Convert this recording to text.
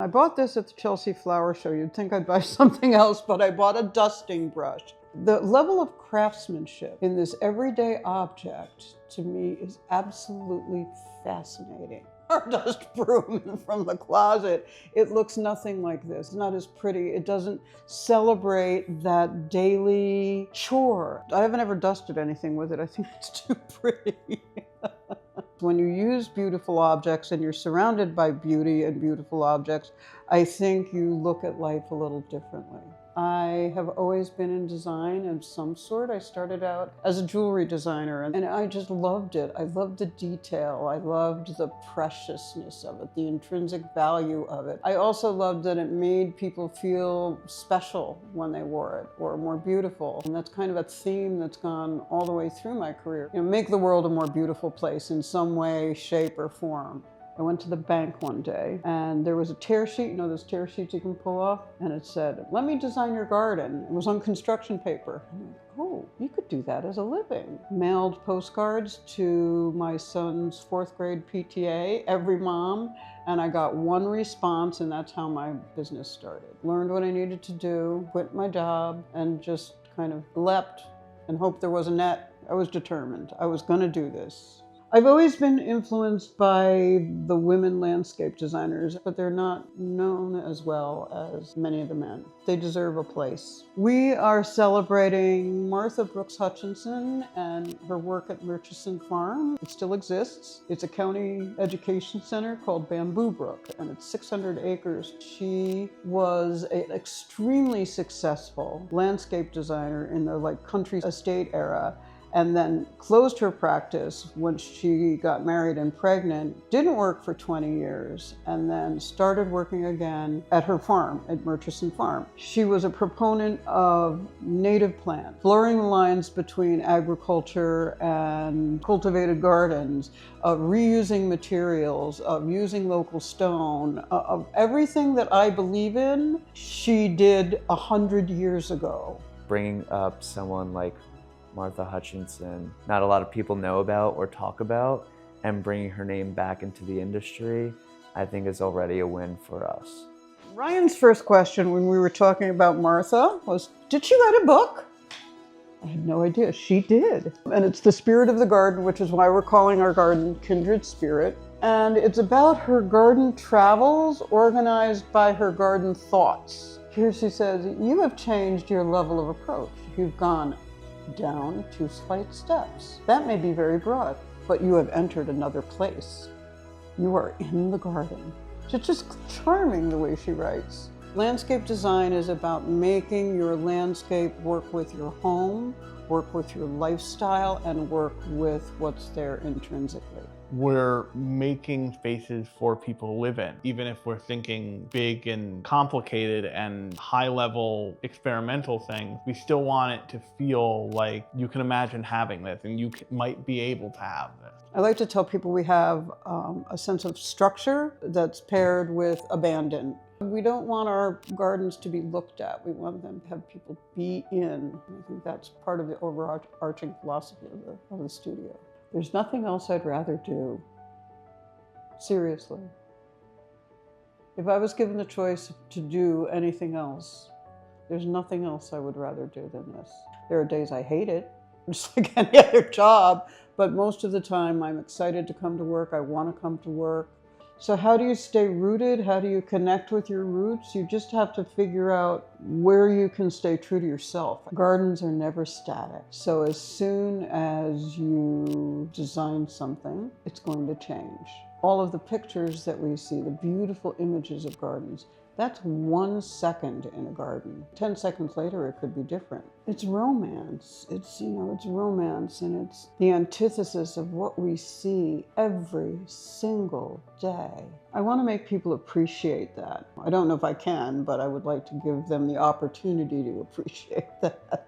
I bought this at the Chelsea Flower Show. You'd think I'd buy something else, but I bought a dusting brush. The level of craftsmanship in this everyday object, to me, is absolutely fascinating. Our dust broom from the closet, it looks nothing like this. It's not as pretty. It doesn't celebrate that daily chore. I haven't ever dusted anything with it. I think it's too pretty. When you use beautiful objects and you're surrounded by beauty and beautiful objects, I think you look at life a little differently. I have always been in design of some sort. I started out as a jewelry designer and I just loved it. I loved the detail. I loved the preciousness of it, the intrinsic value of it. I also loved that it made people feel special when they wore it, or more beautiful. And that's kind of a theme that's gone all the way through my career. You know, make the world a more beautiful place in some way, shape, or form. I went to the bank one day and there was a tear sheet, you know those tear sheets you can pull off? And it said, "Let me design your garden." It was on construction paper. I'm like, oh, you could do that as a living. Mailed postcards to my son's 4th grade PTA, every mom, and I got one response, and that's how my business started. Learned what I needed to do, quit my job, and just kind of leapt and hoped there was a net. I was determined. I was gonna do this. I've always been influenced by the women landscape designers, but they're not known as well as many of the men. They deserve a place. We are celebrating Martha Brookes Hutcheson and her work at Murchison Farm. It still exists. It's a county education center called Bamboo Brook, and it's 600 acres. She was an extremely successful landscape designer in the country estate era, and then closed her practice when she got married and pregnant, didn't work for 20 years, and then started working again at her farm, at Murchison Farm. She was a proponent of native plants, blurring the lines between agriculture and cultivated gardens, of reusing materials, of using local stone, of everything that I believe in, she did 100 years ago. Bringing up someone like Martha Hutcheson, not a lot of people know about or talk about, and bringing her name back into the industry, I think is already a win for us. Ryan's first question when we were talking about Martha was, did she write a book? I had no idea. She did. And it's the spirit of the garden, which is why we're calling our garden Kindred Spirit. And it's about her garden travels organized by her garden thoughts. Here she says, you have changed your level of approach. You've gone down 2 slight steps. That may be very broad, but you have entered another place. You are in the garden. It's just charming the way she writes. Landscape design is about making your landscape work with your home, work with your lifestyle, and work with what's there intrinsically. We're making spaces for people to live in. Even if we're thinking big and complicated and high-level experimental things, we still want it to feel like you can imagine having this and you might be able to have this. I like to tell people we have a sense of structure that's paired with abandon. We don't want our gardens to be looked at. We want them to have people be in. I think that's part of the overarching philosophy of the studio. There's nothing else I'd rather do. Seriously. If I was given the choice to do anything else, there's nothing else I would rather do than this. There are days I hate it, just like any other job, but most of the time I'm excited to come to work. I want to come to work. So how do you stay rooted? How do you connect with your roots? You just have to figure out where you can stay true to yourself. Gardens are never static. So as soon as you design something, it's going to change. All of the pictures that we see, the beautiful images of gardens, that's 1 second in a garden. 10 seconds later, it could be different. It's romance. It's romance, and it's the antithesis of what we see every single day. I want to make people appreciate that. I don't know if I can, but I would like to give them the opportunity to appreciate that.